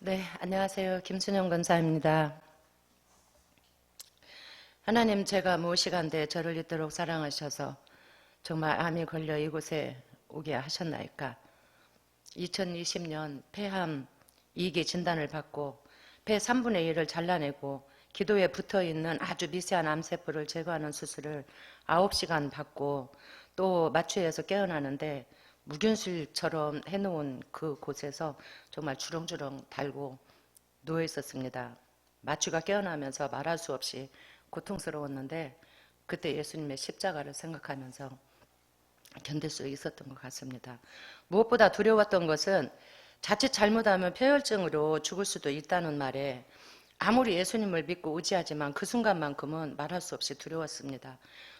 네, 안녕하세요. 김순영 권사입니다. 하나님, 제가 무엇이간데 저를 이토록 사랑하셔서 정말 암이 걸려 이곳에 오게 하셨나이까. 2020년 폐암 2기 진단을 받고 폐 3분의 1을 잘라내고 기도에 붙어있는 아주 미세한 암세포를 제거하는 수술을 9시간 받고 또 마취해서 깨어나는데 무균실처럼 해놓은 그 곳에서 정말 주렁주렁 달고 누워 있었습니다. 마취가 깨어나면서 말할 수 없이 고통스러웠는데 그때 예수님의 십자가를 생각하면서 견딜 수 있었던 것 같습니다. 무엇보다 두려웠던 것은 자칫 잘못하면 폐혈증으로 죽을 수도 있다는 말에 아무리 예수님을 믿고 의지하지만 그 순간만큼은 말할 수 없이 두려웠습니다.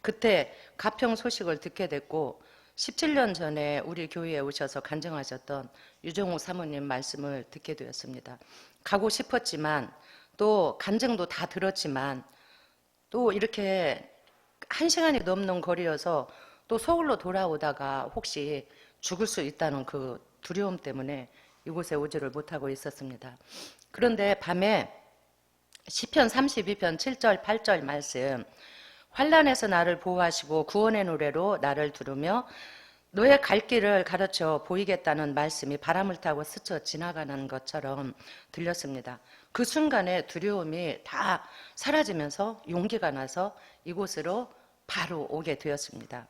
그때 가평 소식을 듣게 됐고 17년 전에 우리 교회에 오셔서 간증하셨던 유정욱 사모님 말씀을 듣게 되었습니다. 가고 싶었지만 또 간증도 다 들었지만 또 이렇게 1시간이 넘는 거리여서 또 서울로 돌아오다가 혹시 죽을 수 있다는 그 두려움 때문에 이곳에 오지를 못하고 있었습니다. 그런데 밤에 시편 32편 7절 8절 말씀, 환난에서 나를 보호하시고 구원의 노래로 나를 두르며 너의 갈 길을 가르쳐 보이겠다는 말씀이 바람을 타고 스쳐 지나가는 것처럼 들렸습니다. 그 순간에 두려움이 다 사라지면서 용기가 나서 이곳으로 바로 오게 되었습니다.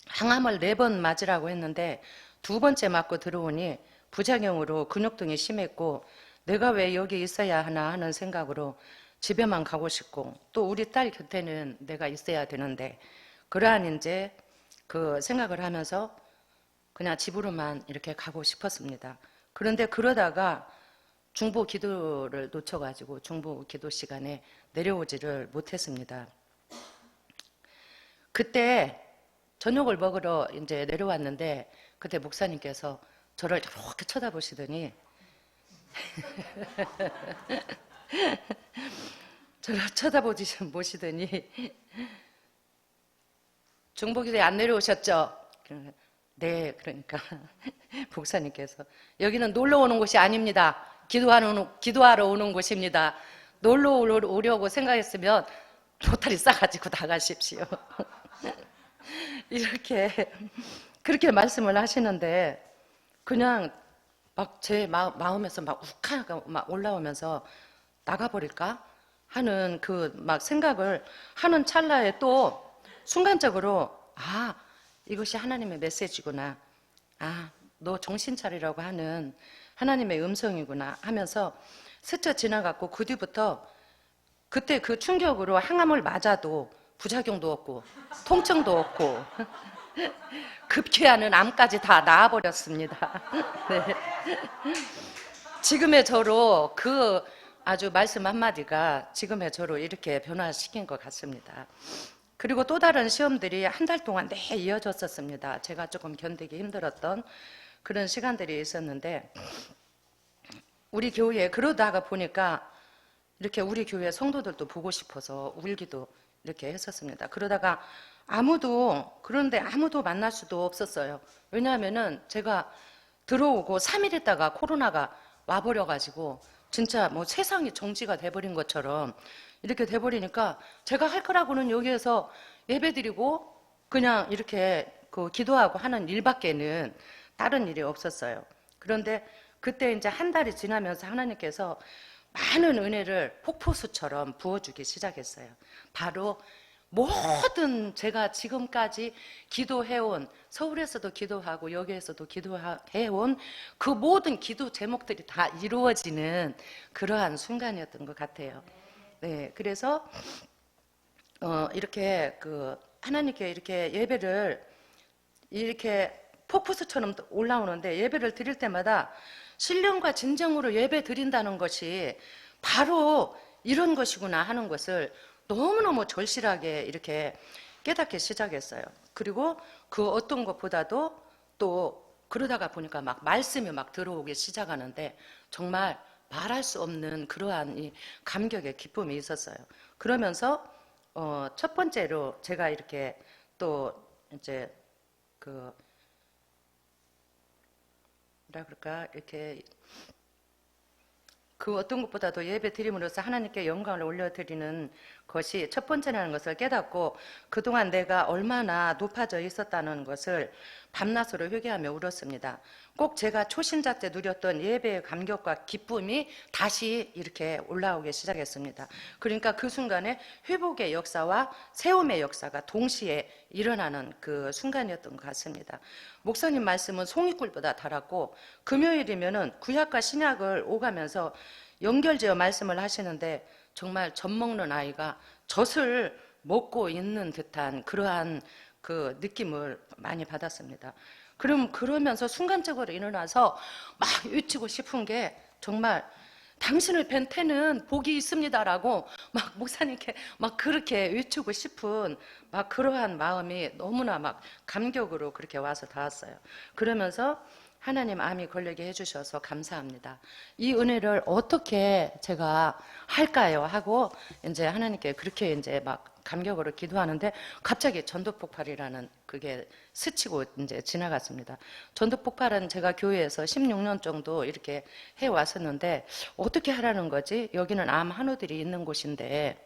항암을 4번 맞으라고 했는데 2번째 맞고 들어오니 부작용으로 근육통이 심했고 내가 왜 여기 있어야 하나 하는 생각으로 집에만 가고 싶고 또 우리 딸 곁에는 내가 있어야 되는데 그러한 이제 그 생각을 하면서 그냥 집으로만 이렇게 가고 싶었습니다. 그런데 그러다가 중보 기도를 놓쳐가지고 중보 기도 시간에 내려오지를 못했습니다. 그때 저녁을 먹으러 이제 내려왔는데 그때 목사님께서 저를 이렇게 쳐다보시더니 저를 쳐다보시더니 중보기도에 안 내려오셨죠? 네, 그러니까 목사님께서 여기는 놀러 오는 곳이 아닙니다. 기도하러 오는 곳입니다. 놀러 오려고 생각했으면 로타리 싸가지고 나가십시오. 이렇게 그렇게 말씀을 하시는데 그냥 막 제 마음에서 막 욱하가 막 올라오면서 나가버릴까 하는 그 막 생각을 하는 찰나에 또 순간적으로 이것이 하나님의 메시지구나. 너 정신 차리라고 하는 하나님의 음성이구나 하면서 스쳐 지나갔고 그 뒤부터 그때 그 충격으로 항암을 맞아도 부작용도 없고 통증도 없고 급기야는 암까지 다 나아버렸습니다. 네. 지금의 저로 그 아주 말씀 한마디가 지금의 저로 이렇게 변화시킨 것 같습니다. 그리고 또 다른 시험들이 한 달 동안 내내 이어졌었습니다. 제가 조금 견디기 힘들었던 그런 시간들이 있었는데 우리 교회에 그러다가 보니까 이렇게 우리 교회 성도들도 보고 싶어서 울기도 이렇게 했었습니다. 그러다가 그런데 아무도 만날 수도 없었어요. 왜냐하면은 제가 들어오고 3일 있다가 코로나가 와버려가지고 진짜 뭐 세상이 정지가 돼버린 것처럼 이렇게 돼버리니까 제가 할 거라고는 여기에서 예배드리고 그냥 이렇게 그 기도하고 하는 일밖에는 다른 일이 없었어요. 그런데 그때 이제 한 달이 지나면서 하나님께서 많은 은혜를 폭포수처럼 부어주기 시작했어요. 바로 모든 제가 지금까지 기도해온 서울에서도 기도하고 여기에서도 기도해온 그 모든 기도 제목들이 다 이루어지는 그러한 순간이었던 것 같아요. 네, 그래서 이렇게 그 하나님께 이렇게 예배를 이렇게 폭포수처럼 올라오는데 예배를 드릴 때마다 신령과 진정으로 예배 드린다는 것이 바로 이런 것이구나 하는 것을 너무너무 절실하게 이렇게 깨닫기 시작했어요. 그리고 그 어떤 것보다도 또 그러다가 보니까 막 말씀이 막 들어오기 시작하는데 정말 말할 수 없는 그러한 이 감격의 기쁨이 있었어요. 그러면서 첫 번째로 제가 이렇게 또 이제 그 뭐라 그럴까 이렇게 그 어떤 것보다도 예배 드림으로써 하나님께 영광을 올려드리는 것이 첫 번째라는 것을 깨닫고 그동안 내가 얼마나 높아져 있었다는 것을 밤낮으로 회개하며 울었습니다. 꼭 제가 초신자 때 누렸던 예배의 감격과 기쁨이 다시 이렇게 올라오기 시작했습니다. 그러니까 그 순간에 회복의 역사와 세움의 역사가 동시에 일어나는 그 순간이었던 것 같습니다. 목사님 말씀은 송이꿀보다 달았고 금요일이면은 구약과 신약을 오가면서 연결지어 말씀을 하시는데 정말 젖 먹는 아이가 젖을 먹고 있는 듯한 그러한 그 느낌을 많이 받았습니다. 그러면서 순간적으로 일어나서 막 외치고 싶은 게 정말 당신을 뵌 태는 복이 있습니다라고 막 목사님께 막 그렇게 외치고 싶은 막 그러한 마음이 너무나 막 감격으로 그렇게 와서 닿았어요. 그러면서 하나님 암이 걸리게 해주셔서 감사합니다. 이 은혜를 어떻게 제가 할까요? 하고 이제 하나님께 그렇게 이제 막 감격으로 기도하는데 갑자기 전도 폭발이라는 그게 스치고 이제 지나갔습니다. 전도 폭발은 제가 교회에서 16년 정도 이렇게 해 왔었는데 어떻게 하라는 거지? 여기는 암 한우들이 있는 곳인데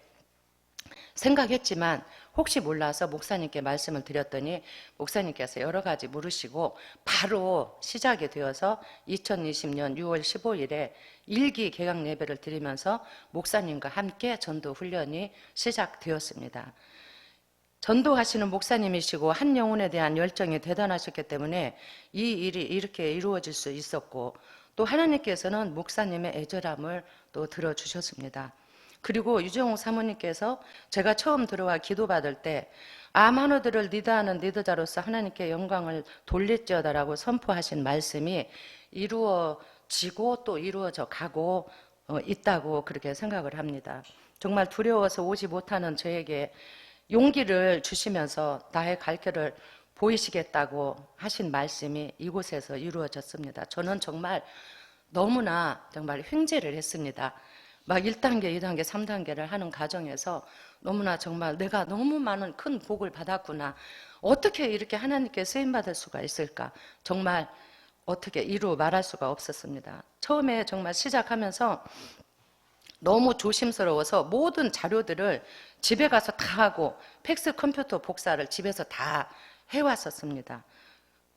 생각했지만 혹시 몰라서 목사님께 말씀을 드렸더니 목사님께서 여러 가지 물으시고 바로 시작이 되어서 2020년 6월 15일에 일기 개강 예배를 드리면서 목사님과 함께 전도 훈련이 시작되었습니다. 전도하시는 목사님이시고 한 영혼에 대한 열정이 대단하셨기 때문에 이 일이 이렇게 이루어질 수 있었고 또 하나님께서는 목사님의 애절함을 또 들어주셨습니다. 그리고 유정옥 사모님께서 제가 처음 들어와 기도받을 때 암 한우들을 리더하는 리더자로서 하나님께 영광을 돌릴지어다라고 선포하신 말씀이 이루어지고 또 이루어져 가고 있다고 그렇게 생각을 합니다. 정말 두려워서 오지 못하는 저에게 용기를 주시면서 나의 갈 길을 보이시겠다고 하신 말씀이 이곳에서 이루어졌습니다. 저는 정말 너무나 정말 횡재를 했습니다. 막 1단계, 2단계, 3단계를 하는 과정에서 너무나 정말 내가 너무 많은 큰 복을 받았구나. 어떻게 이렇게 하나님께 쓰임받을 수가 있을까? 정말 어떻게 이루 말할 수가 없었습니다. 처음에 정말 시작하면서 너무 조심스러워서 모든 자료들을 집에 가서 다 하고 팩스 컴퓨터 복사를 집에서 다 해왔었습니다.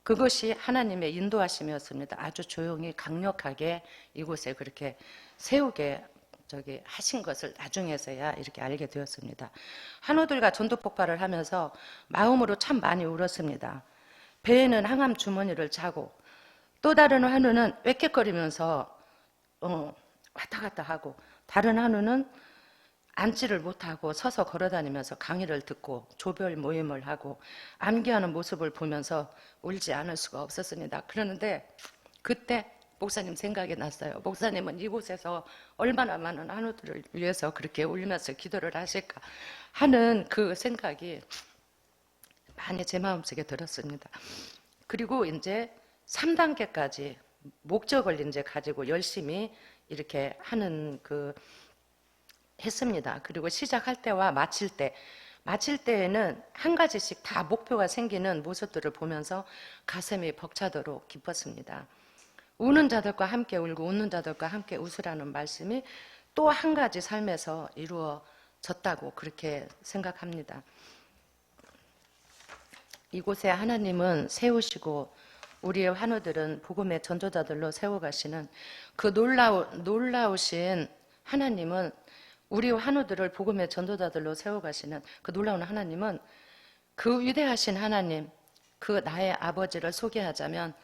그것이 하나님의 인도하심이었습니다. 아주 조용히 강력하게 이곳에 그렇게 세우게 하신 것을 나중에서야 이렇게 알게 되었습니다. 한우들과 전도 폭발을 하면서 마음으로 참 많이 울었습니다. 배에는 항암 주머니를 차고 또 다른 한우는 웩웩거리면서 왔다 갔다 하고 다른 한우는 앉지를 못하고 서서 걸어다니면서 강의를 듣고 조별 모임을 하고 암기하는 모습을 보면서 울지 않을 수가 없었습니다. 그러는데 그때 목사님 생각이 났어요. 목사님은 이곳에서 얼마나 많은 한우들을 위해서 그렇게 울면서 기도를 하실까 하는 그 생각이 많이 제 마음속에 들었습니다. 그리고 이제 3단계까지 목적을 이제 가지고 열심히 이렇게 하는 했습니다. 그리고 시작할 때와 마칠 때에는 한 가지씩 다 목표가 생기는 모습들을 보면서 가슴이 벅차도록 기뻤습니다. 우는 자들과 함께 울고 웃는 자들과 함께 웃으라는 말씀이 또 한 가지 삶에서 이루어졌다고 그렇게 생각합니다. 이곳에 하나님은 세우시고 우리의 환우들은 복음의 전도자들로 세워가시는 그 놀라우신 하나님은 우리 환우들을 복음의 전도자들로 세워가시는 그 놀라운 하나님은 그 위대하신 하나님, 그 나의 아버지를 소개하자면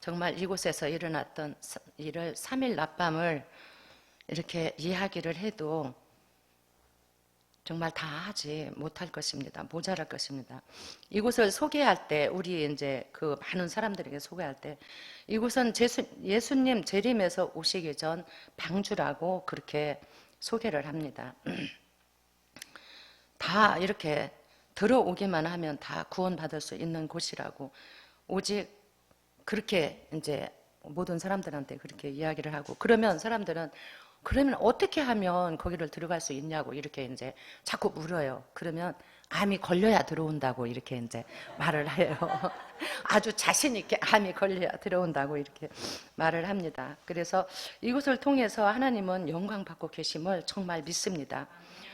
정말 이곳에서 일어났던 일을 3일 낮밤을 이렇게 이야기를 해도 정말 다 하지 못할 것입니다. 모자랄 것입니다. 이곳을 소개할 때, 우리 이제 그 많은 사람들에게 소개할 때, 이곳은 예수님 재림에서 오시기 전 방주라고 그렇게 소개를 합니다. 다 이렇게 들어오기만 하면 다 구원받을 수 있는 곳이라고, 오직 그렇게 이제 모든 사람들한테 그렇게 이야기를 하고, 그러면 사람들은 그러면 어떻게 하면 거기를 들어갈 수 있냐고 이렇게 이제 자꾸 물어요. 그러면 암이 걸려야 들어온다고 이렇게 이제 말을 해요. 아주 자신 있게 암이 걸려야 들어온다고 이렇게 말을 합니다. 그래서 이것을 통해서 하나님은 영광 받고 계심을 정말 믿습니다.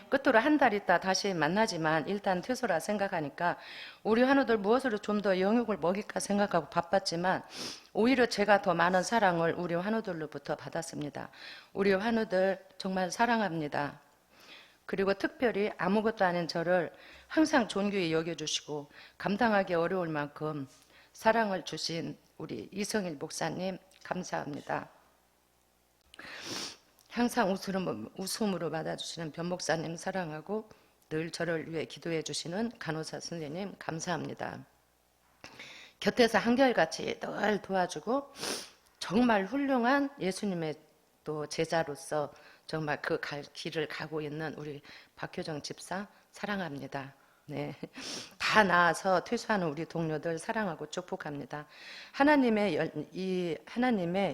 끝으로 한 달 있다 다시 만나지만 일단 퇴소라 생각하니까 우리 환우들 무엇으로 좀 더 영육을 먹일까 생각하고 바빴지만 오히려 제가 더 많은 사랑을 우리 환우들로부터 받았습니다. 우리 환우들 정말 사랑합니다. 그리고 특별히 아무것도 아닌 저를 항상 존귀히 여겨주시고 감당하기 어려울 만큼 사랑을 주신 우리 이성일 목사님 감사합니다. 항상 웃음으로 받아주시는 변 목사님 사랑하고 늘 저를 위해 기도해 주시는 간호사 선생님 감사합니다. 곁에서 한결같이 늘 도와주고 정말 훌륭한 예수님의 또 제자로서 정말 그 길을 가고 있는 우리 박효정 집사 사랑합니다. 네, 다 나아서 퇴소하는 우리 동료들 사랑하고 축복합니다. 하나님의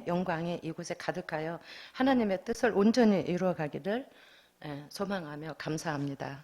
영광이 이곳에 가득하여 하나님의 뜻을 온전히 이루어가기를 소망하며 감사합니다.